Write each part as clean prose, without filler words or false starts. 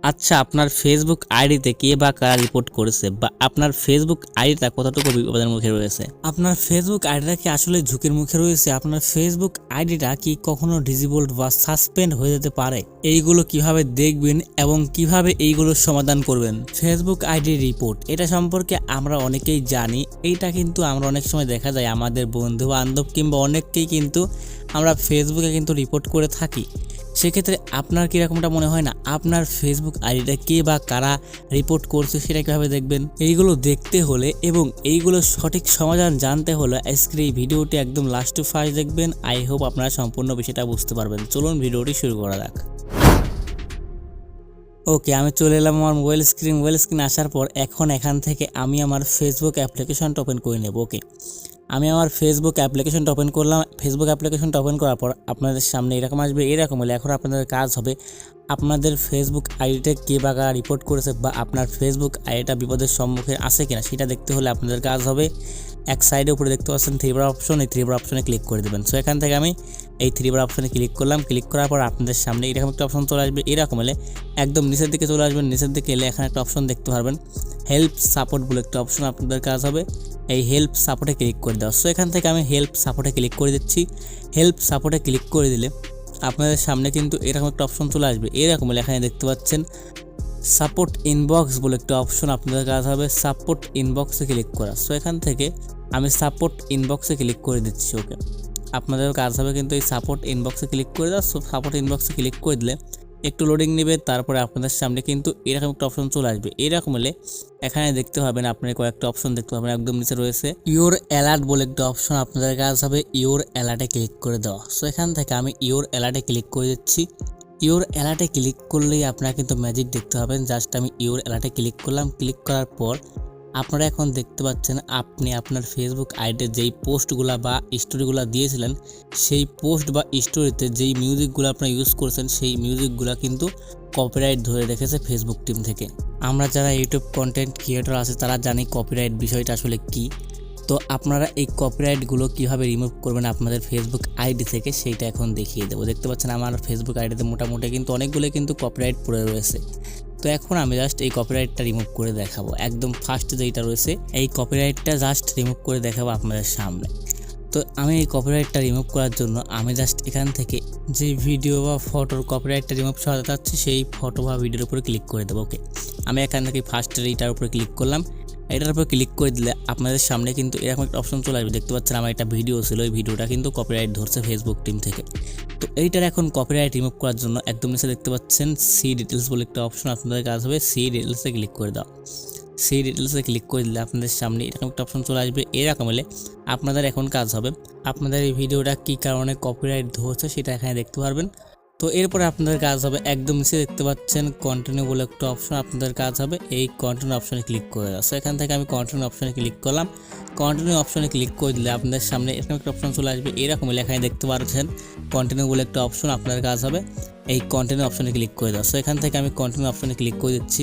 আচ্ছা, আপনার ফেসবুক আইডিতে কে বা কারা রিপোর্ট করেছে বা আপনার ফেসবুক আইডিটা কতটুকু বিপদের মুখে রয়েছে? আপনার ফেসবুক আইডিটা কি আসলে ঝুঁকির মুখে রয়েছে? আপনার ফেসবুক আইডিটা কি কখনো ডিসেবলড বা সাসপেন্ড হয়ে যেতে পারে? এইগুলো কিভাবে দেখবেন এবং কিভাবে এইগুলোর সমাধান করবেন? ফেসবুক আইডি রিপোর্ট, এটা সম্পর্কে আমরা অনেকেই জানি। এইটা কিন্তু আমরা অনেক সময় দেখা যায় আমাদের বন্ধু বান্ধব কিংবা অনেককেই কিন্তু আমরা ফেসবুকে কিন্তু রিপোর্ট করে থাকি। সেক্ষেত্রে আপনার কীরকমটা মনে হয় না আপনার ফেসবুক আইডিটা কে বা কারা রিপোর্ট করছে সেটা কীভাবে দেখবেন? এইগুলো দেখতে হলে এবং এইগুলোর সঠিক সমাধান জানতে হলে আজকের এই ভিডিওটি একদম লাস্ট টু ফার্স্ট দেখবেন। আই হোপ আপনারা সম্পূর্ণ বিষয়টা বুঝতে পারবেন। চলুন ভিডিওটি শুরু করা যাক। ওকে, আমি চলে এলাম আমার মোবাইল স্ক্রিন আসার পর এখন এখান থেকে আমি আমার ফেসবুক অ্যাপ্লিকেশনটা ওপেন করে নেব। ওকে, আমি আমার ফেসবুক অ্যাপ্লিকেশনটা ওপেন করলাম। ফেসবুক অ্যাপ্লিকেশনটা ওপেন করার পর আপনাদের সামনে এরকম আসবে। এরকম হলে এখন আপনাদের কাজ হবে আপনাদের ফেসবুক আইডিটা কে বা কারা রিপোর্ট করেছে বা আপনার ফেসবুক আইডিটা বিপদের সম্মুখে আছে কিনা সেটা দেখতে হলে আপনাদের কাজ হবে এক সাইডে উপরে দেখতে পাচ্ছেন থ্রি বার অপশন, এই থ্রি বার অপশনে ক্লিক করে দেবেন। সো এখান থেকে আমি এই থ্রি বার অপশনে ক্লিক করলাম। ক্লিক করার পর আপনাদের সামনে এরকম একটা অপশন চলে আসবে। এরকম হলে একদম নিচের দিকে চলে আসবেন। নিচের দিকে এলে এখানে একটা অপশন দেখতে পারবেন হেল্প সাপোর্ট বলে একটা অপশন। আপনাদের কাজ হবে এই হেল্প সাপোর্টে ক্লিক করে দেওয়া। সো এখান থেকে আমি হেল্প সাপোর্টে ক্লিক করে দিচ্ছি। হেল্প সাপোর্টে ক্লিক করে দিলে আপনাদের সামনে কিন্তু এরকম একটা অপশন চলে আসবে। এরকম হলে এখানে দেখতে পাচ্ছেন সাপোর্ট ইনবক্স বলে একটা অপশন। আপনাদের কাজ হবে সাপোর্ট ইনবক্সে ক্লিক করা। সো এখান থেকে আমি সাপোর্ট ইনবক্সে ক্লিক করে দিচ্ছি। ওকে, আপনাদের কাজ হবে কিন্তু এই সাপোর্ট ইনবক্সে ক্লিক করে দেওয়া। সো সাপোর্ট ইনবক্সে ক্লিক করে দিলে একটু লোডিং নেবে, তারপরে আপনাদের সামনে কিন্তু এরকম একটা অপশন চলে আসবে। এরকম হলে এখানে দেখতে পাবেন আপনার কয়েকটা অপশন দেখতে পাবেন। একদম নিচে রয়েছে ইওর অ্যালার্ট বলে একটা অপশন। আপনাদের কাজ হবে ইওর অ্যালার্টে ক্লিক করে দেওয়া। সো এখান থেকে আমি ইওর অ্যালার্টে ক্লিক করে দিচ্ছি। ইওর অ্যালার্টে ক্লিক করলেই আপনারা কিন্তু ম্যাজিক দেখতে পাবেন। জাস্ট আমি ইওর অ্যালার্টে ক্লিক করলাম। ক্লিক করার পর আপনারা এখন দেখতে পাচ্ছেন আপনি আপনার ফেসবুক আইডিতে যেই পোস্টগুলো বা স্টোরিগুলো দিয়েছিলেন সেই পোস্ট বা স্টোরিতে যেই মিউজিকগুলো আপনারা ইউজ করছেন সেই মিউজিকগুলো কিন্তু কপিরাইট ধরে রেখেছে ফেসবুক টিম থেকে। আমরা যারা ইউটিউব কন্টেন্ট ক্রিয়েটর আছে তারা জানি কপিরাইট বিষয়টা আসলে কী। তো আপনারা এই কপিরাইটগুলো কীভাবে রিমুভ করবেন আপনাদের ফেসবুক আইডি থেকে সেইটা এখন দেখিয়ে দেবো। দেখতে পাচ্ছেন আমার ফেসবুক আইডিতে মোটামুটি কিন্তু অনেকগুলো কিন্তু কপিরাইট পড়ে রয়েছে। তো এখন আমি জাস্ট এই কপিরাইটটা রিমুভ করে দেখাবো। একদম ফার্স্ট যেইটা রয়েছে এই কপিরাইটটা জাস্ট রিমুভ করে দেখাবো আপনাদের সামনে। তো আমি এই কপিরাইটটা রিমুভ করার জন্য আমি জাস্ট এখান থেকে যে ভিডিও বা ফটোর কপিরাইটটা রিমুভ করা যাচ্ছে সেই ফটো বা ভিডিওর উপরে ক্লিক করে দেবো। ওকে, আমি এখান থেকে ফার্স্টের এইটার উপরে ক্লিক করলাম। এটার উপরে ক্লিক করে দিলে আপনাদের সামনে কিন্তু এরকম একটা অপশন চলে আসবে। দেখতে পাচ্ছেন আমার একটা ভিডিও ছিল, ওই ভিডিওটা কিন্তু কপিরাইট ধরছে ফেসবুক টিম থেকে। তো এইটার এখন কপিরাইট রিমুভ করার জন্য একদম নিচে দেখতে পাচ্ছেন সি ডিটেলস বলে একটা অপশন। আপনাদের কাজ হবে সি ডিটেলসে ক্লিক করে দাও। সি ডিটেলসে ক্লিক করে দিলে আপনাদের সামনে এরকম একটা অপশন চলে আসবে। এরকম হলে আপনাদের এখন কাজ হবে আপনাদের এই ভিডিওটা কী কারণে কপিরাইট ধরছে সেটা এখানে দেখতে পারবেন। তো এরপরে আপনাদের কাজ হবে একদম নিচে দেখতে পাচ্ছেন কন্টিনিউ বলে একটা অপশন। আপনাদের কাজ হবে এই কন্টিনিউ অপশনে ক্লিক করে দেওয়া। সো এখান থেকে আমি কন্টিনিউ অপশনে ক্লিক করলাম। কন্টিনিউ অপশনে ক্লিক করে দিলে আপনাদের সামনে এরকম একটা অপশন চলে আসবে। এরকম হলে এখানে দেখতে পাচ্ছেন কন্টিনিউ বলে একটা অপশন। আপনাদের কাজ হবে এই কন্টিনিউ অপশনে ক্লিক করে দেওয়া। সো এখান থেকে আমি কন্টিনিউ অপশনে ক্লিক করে দিচ্ছি।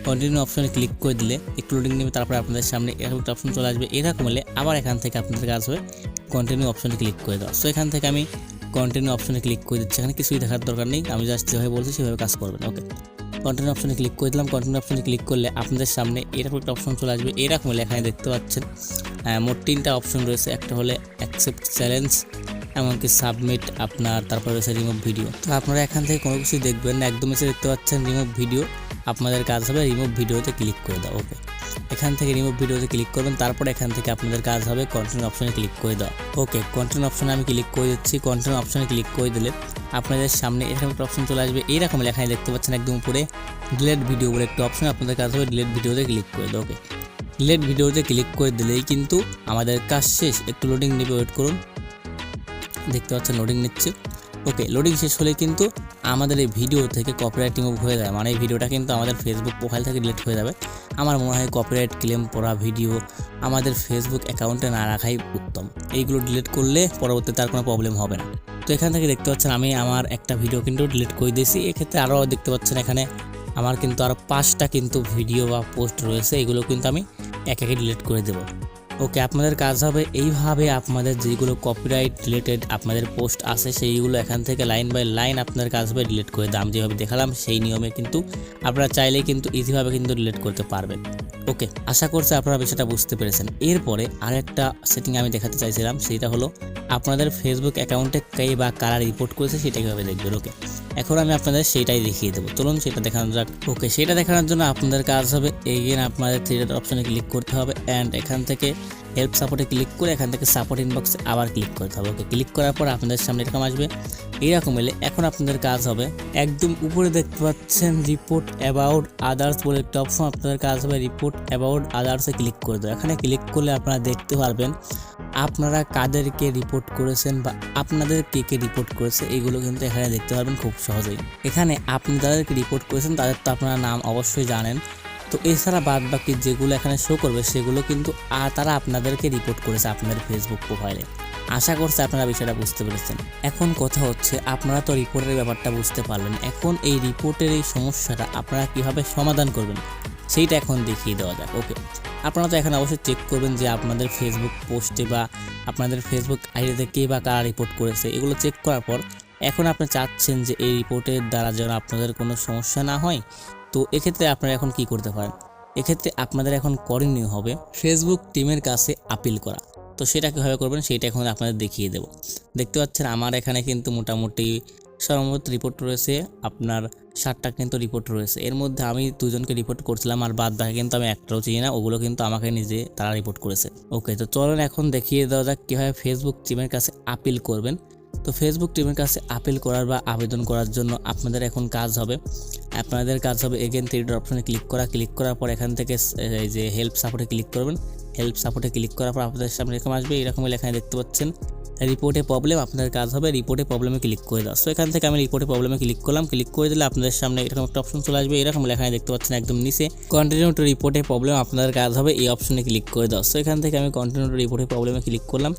কন্টিনিউ অপশনে ক্লিক করে দিলে একটু লোডিং নেবে, তারপরে আপনাদের সামনে এরকম একটা অপশন চলে আসবে। এরকম হলে আবার এখান থেকে আপনাদের কাজ হবে কন্টিনিউ অপশনে ক্লিক করে দেওয়া। সো এখান থেকে আমি কন্টিনিউ অপশনে ক্লিক করে দিচ্ছি। এখানে কিছুই দেখার দরকার নেই, আমি জাস্ট যেভাবে বলছি সেভাবে কাজ করবেন। ওকে, কন্টিনিউ অপশনে ক্লিক করে দিলাম। কন্টিনিউ অপশনে ক্লিক করলে আপনাদের সামনে এরকম একটা অপশন চলে আসবে। এরকম হলে এখানে দেখতে পাচ্ছেন মোট 3টা অপশন রয়েছে। একটা হলে অ্যাকসেপ্ট চ্যালেঞ্জ, এমনকি সাবমিট আপনার, তারপর রয়েছে রিমুভ ভিডিও। তো আপনারা এখান থেকে কোনো কিছুই দেখবেন না, একদম এসে দেখতে পাচ্ছেন রিমুভ ভিডিও। আপনাদের কাজ হবে রিমুভ ভিডিওতে ক্লিক করে দাও। ওকে, এখান থেকে রিমুভ ভিডিওতে ক্লিক করবেন। তারপর এখান থেকে আপনাদের কাজ হবে কন্টিনিউ অপশনে ক্লিক করে দাও। ওকে, কন্টিনিউ অপশনে আমি ক্লিক করে দিচ্ছি। কন্টিনিউ অপশনে ক্লিক করে দিলে আপনাদের সামনে এরকম একটা অপশন চলে আসবে। এইরকম লেখায় দেখতে পাচ্ছেন একদম উপরে ডিলেট ভিডিও বলে একটা অপশন। আপনাদের কাজ হবে ডিলেট ভিডিওতে ক্লিক করে দাও। ওকে, ডিলেট ভিডিওতে ক্লিক করে দিলেই কিন্তু আমাদের কাজ শেষ। একটু লোডিং নেবে, ওয়েট করুন। দেখতে পাচ্ছেন লোডিং নিচ্ছে। ওকে, লোডিং শেষ হলে কিন্তু আমাদের এই ভিডিও থেকে কপিরাইট রিমুভ হয়ে যায়, মানে এই ভিডিওটা কিন্তু আমাদের ফেসবুক প্রোফাইল থেকে ডিলিট হয়ে যাবে। আমার মনে হয় কপিরাইট ক্লেম পড়া ভিডিও আমাদের ফেসবুক অ্যাকাউন্টে না রাখাই উত্তম। এইগুলো ডিলিট করলে পরবর্তীতে আর কোনো প্রবলেম হবে না। তো এখান থেকে দেখতে পাচ্ছেন আমি আমার একটা ভিডিও কিন্তু ডিলিট করে দিয়েছি। এক্ষেত্রে আরও দেখতে পাচ্ছেন এখানে আমার কিন্তু আরও 5টা কিন্তু ভিডিও বা পোস্ট রয়েছে, এগুলো কিন্তু আমি একে একে ডিলিট করে দেবো। ওকে, আপনাদের কাজ হবে এইভাবে আপনাদের যেগুলো কপিরাইট রিলেটেড আপনাদের পোস্ট আছে সেইগুলো এখান থেকে লাইন বাই লাইন আপনাদের কাজ হবে ডিলিট করে দাম যেভাবে দেখালাম সেই নিয়মে কিন্তু আপনারা চাইলেই কিন্তু ইজিভাবে কিন্তু ডিলিট করতে পারবেন। ওকে, আশা করছি আপনারা বিষয়টা বুঝতে পেরেছেন। এরপরে আরেকটা সেটিং আমি দেখাতে চাইছিলাম, সেটা হলো আপনাদের ফেসবুক অ্যাকাউন্টে কে বা কারা রিপোর্ট করেছে সেটা কীভাবে দেখবেন। ওকে, এখন আমি আপনাদের সেইটাই দেখিয়ে দেবো, চলুন সেটা দেখানো যাক। ওকে, সেটা দেখানোর জন্য আপনাদের কাজ হবে এগেন আপনাদের থ্রি ডট অপশনে ক্লিক করতে হবে অ্যান্ড এখান থেকে হেল্প সাপোর্টে ক্লিক করে এখান থেকে সাপোর্ট ইনবক্সে আবার ক্লিক করতে হবে। ওকে, ক্লিক করার পর আপনাদের সামনে এরকম আসবে, এইরকম এলে এখন আপনাদের কাজ হবে একদম উপরে দেখতে পাচ্ছেন রিপোর্ট অ্যাবাউট আদার্স বলে একটা অপশন, আপনাদের কাজ হবে রিপোর্ট অ্যাবাউট আদার্সে ক্লিক করে দেবো। এখানে ক্লিক করলে আপনারা দেখতে পারবেন আপনারা কাদেরকে রিপোর্ট করেছেন বা আপনাদের কে কে রিপোর্ট করেছে এইগুলো কিন্তু এখানে দেখতে পারবেন খুব সহজেই। এখানে আপনি যাদেরকে রিপোর্ট করেছেন তাদের তো আপনারা নাম অবশ্যই জানেন, তো এছাড়া বাদ বাকি যেগুলো এখানে শো করবে সেগুলো কিন্তু তারা আপনাদেরকে রিপোর্ট করেছে আপনাদের ফেসবুক প্রোফাইলে। আশা করছি আপনারা বিষয়টা বুঝতে পেরেছেন। এখন কথা হচ্ছে আপনারা তো রিপোর্টের ব্যাপারটা বুঝতে পারলেন, এখন এই রিপোর্টের এই সমস্যাটা আপনারা কিভাবে সমাধান করবেন সেইটা এখন দেখিয়ে দেওয়া যাক। ওকে, আপনারা তো এখন অবশ্যই চেক করবেন যে আপনাদের ফেসবুক পোস্টে বা আপনাদের ফেসবুক আইডিতে কে বা কারা রিপোর্ট করেছে, এগুলো চেক করার পর এখন আপনি চাচ্ছেন যে এই রিপোর্টের দ্বারা যেন আপনাদের কোনো সমস্যা না হয়। তো এক্ষেত্রে আপনারা এখন কি করতে পারেন, এক্ষেত্রে আপনাদের এখন করণীয় হবে ফেসবুক টিমের কাছে আপিল করা। তো সেটা কীভাবে করবেন সেটা এখন আপনাদের দেখিয়ে দেব। দেখতে পাচ্ছেন আমার এখানে কিন্তু মোটামুটি সর্বমোট রিপোর্ট রয়েছে আপনার 60টা কিন্তু রিপোর্ট রয়েছে। এর মধ্যে আমি দুজনকে রিপোর্ট করছিলাম আর বাদ বাকি কিন্তু আমি একটাও চিনি না, ওগুলো কিন্তু আমাকে নিজে তারা রিপোর্ট করেছে। ওকে, তো চলুন এখন দেখিয়ে দেওয়া যাক কীভাবে ফেসবুক টিমের কাছে আপিল করবেন। তো ফেসবুক টিমের কাছে আপিল করার বা আবেদন করার জন্য আপনাদের এখন কাজ হবে এগেন থ্রি ডট অপশনে ক্লিক করার পর এখান থেকে এই যে হেল্প সাপোর্টে ক্লিক করবেন। হেল্প সাপোর্টে ক্লিক করার পর আপনাদের সামনে এরকম আসবে, এরকম এখানে দেখতে পাচ্ছেন রিপোর্টে প্রবলেম, আপনাদের কাজ হবে রিপোর্টে প্রবলেমে ক্লিক করে দাও। সো এখান থেকে আমি রিপোর্টে প্রবলেমে ক্লিক করলাম, ক্লিক করে দিলে আপনাদের সামনে এরকম একটা অপশন চলে আসবে, এরকম এখানে দেখতে পাচ্ছেন একদম নিচে কন্টিনিউ টু রিপোর্টে প্রবলেম, আপনাদের কাজ হবে এই অপশনে ক্লিক করে দাও। সো এখান থেকে আমি কন্টিনিউ টু রিপোর্টে প্রবলেমে ক্লিক করলাম,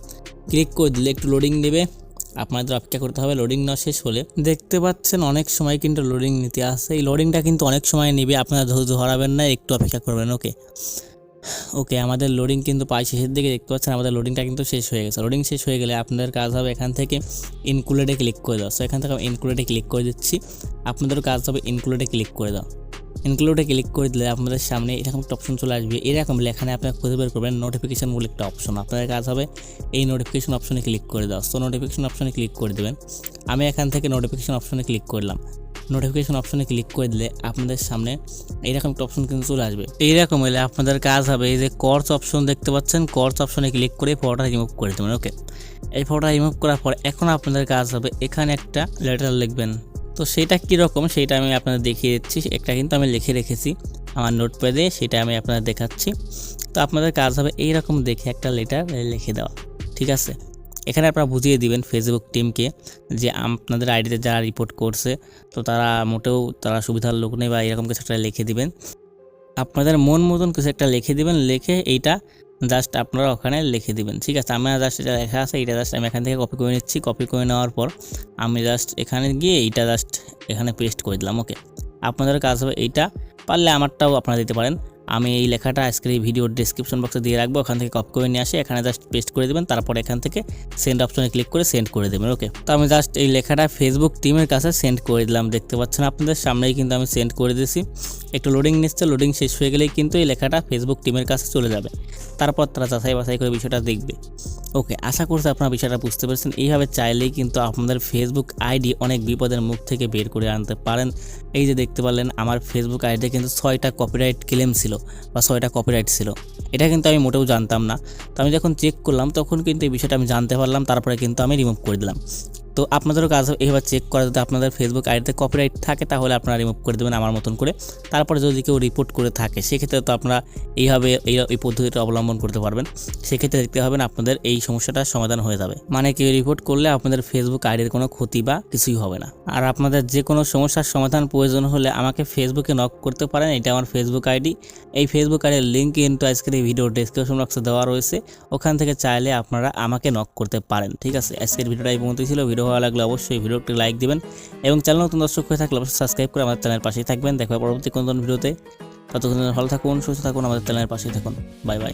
ক্লিক করে দিলে একটু লোডিং নেবে, আপনাদের অপেক্ষা করতে হবে। লোডিং না শেষ হলে দেখতে পাচ্ছেন অনেক সময় কিন্তু লোডিং নিতে আসে, এই লোডিংটা কিন্তু অনেক সময় নেবে, আপনারা ধৈর্য হারাবেন না, একটু অপেক্ষা করবেন। ওকে, আমাদের লোডিং কিন্তু প্রায় শেষের দিকে দেখতে পাচ্ছেন আমাদের লোডিংটা কিন্তু শেষ হয়ে গেছে। লোডিং শেষ হয়ে গেলে আপনাদের কাজ হবে এখান থেকে ইনক্লুডে ক্লিক করে দাও। সো এখান থেকে আমি ইনক্লুডে ক্লিক করে দিচ্ছি, আপনাদের কাজ হবে ইনক্লুডে ক্লিক করে দাও। ইনক্লুডে ক্লিক করে দিলে আপনাদের সামনে এরকম একটা অপশন চলে আসবে, এরকম এখানে আপনারা খুঁজে বের করবেন নোটিফিকেশন বলে একটা অপশন, আপনাদের কাজ হবে এই নোটিফিকেশন অপশনে ক্লিক করে দাও। সো নোটিফিকেশন অপশনে ক্লিক করে দেবেন, আমি এখান থেকে নোটিফিকেশন অপশনে ক্লিক করলাম। নোটিফিকেশন অপশনে ক্লিক করে দিলে আপনাদের সামনে এইরকম একটা অপশন কিন্তু চলে আসবে, এইরকম হলে আপনাদের কাজ হবে এই যে কোর্স অপশন দেখতে পাচ্ছেন, কোর্স অপশনে ক্লিক করে ফটোটা রিমুভ করে দেবেন। ওকে, এই ফটোটা রিমুভ করার পর এখন আপনাদের কাজ হবে এখানে একটা লেটার লিখবেন। তো সেটা কীরকম সেটা আমি আপনাদের দেখিয়ে দিচ্ছি, একটা কিন্তু আমি লিখে রেখেছি আমার নোটপ্যাডে, সেটা আমি আপনাদের দেখাচ্ছি। তো আপনাদের কাজ হবে এইরকম দেখে একটা লেটার লিখে দেওয়া, ঠিক আছে। এখানে আপনারা বুঝিয়ে দিবেন ফেসবুক টিমকে যে আপনাদের আইডিতে যারা রিপোর্ট করছে তো তারা সুবিধার লোক নেই বা এরকম কিছু একটা লিখে দিবেন, আপনাদের মন মতন কিছু একটা লিখে দিবেন, লিখে এইটা জাস্ট আপনারা ওখানে লিখে দিবেন, ঠিক আছে। আমার জাস্ট এটা লেখা আছে, এটা জাস্ট আমি এখান থেকে কপি করে নিচ্ছি, কপি করে নেওয়ার পর আমি জাস্ট এখানে গিয়ে এইটা জাস্ট এখানে পেস্ট করে দিলাম। ওকে, আপনাদের কাজ হবে এইটা, পারলে আমারটাও আপনারা দিতে পারেন, আমি এই লেখাটা আজকের এই ভিডিওর ডেসক্রিপশন বক্সে দিয়ে রাখবো, ওখান থেকে কপি করে নিয়ে আসে এখানে জাস্ট পেস্ট করে দেবেন, তারপর এখান থেকে সেন্ড অপশনে ক্লিক করে সেন্ড করে দেবেন। ওকে, তো আমি জাস্ট এই লেখাটা ফেসবুক টিমের কাছে সেন্ড করে দিলাম, দেখতে পাচ্ছেন আপনাদের সামনেই কিন্তু আমি সেন্ড করে দিয়েছি। একটু লোডিং নিচ্ছে, লোডিং শেষ হয়ে গেলেই কিন্তু এই লেখাটা ফেসবুক টিমের কাছে চলে যাবে, তারপর তারা যাচাই বাছাই করে বিষয়টা দেখবে। ওকে, আশা করছি আপনারা বিষয়টা বুঝতে পেরেছেন। এইভাবে চাইলেই কিন্তু আপনাদের ফেসবুক আইডি অনেক বিপদের মুখ থেকে বের করে আনতে পারেন। এই যে দেখতে পারলেন আমার ফেসবুক আইডিতে কিন্তু 6টা কপিরাইট ক্লেম ছিল বা 6টা কপিরাইট ছিল, এটা কিন্তু আমি মোটেও জানতাম না। তো আমি যখন চেক করলাম তখন কিন্তু এই বিষয়টা আমি জানতে পারলাম, তারপরে কিন্তু আমি রিমুভ করে দিলাম। তো আপনাদেরও কাজ এইভাবে চেক করা, যদি আপনাদের ফেসবুক আইডিতে কপিরাইট থাকে তাহলে আপনারা রিমুভ করে দেবেন আমার মতন করে। তারপরে যদি কেউ রিপোর্ট করে থাকে সেক্ষেত্রে তো আপনারা এইভাবে এই পদ্ধতিটা অবলম্বন করতে পারবেন, সেক্ষেত্রে দেখতে হবে না আপনাদের এই সমস্যাটার সমাধান হয়ে যাবে। মানে কেউ রিপোর্ট করলে আপনাদের ফেসবুক আইডির কোনো ক্ষতি বা কিছুই হবে না। আর আপনাদের যে কোনো সমস্যার সমাধান প্রয়োজন হলে আমাকে ফেসবুকে নক করতে পারেন, এটা আমার ফেসবুক আইডি। এই ফেসবুক আইডির লিঙ্ক কিন্তু আজকের এই ভিডিওর ডেসক্রিপশন বক্সে দেওয়া রয়েছে, ওখান থেকে চাইলে আপনারা আমাকে নক করতে পারেন, ঠিক আছে। আজকের ভিডিওটা এই পর্যন্তই ছিল। ভিডিও ভালো লাগলে অবশ্যই ভিডিওটি লাইক দিবেন এবং চ্যানেল নতুন দর্শক হয়ে থাকলে অবশ্যই সাবস্ক্রাইব করে আমাদের চ্যানেলের পাশেই থাকবেন। দেখা হবে পরবর্তী কোন ভিডিওতে, ততক্ষণ ভালো থাকুন, সুস্থ থাকুন, আমাদের চ্যানেলের পাশেই থাকুন। Bye bye.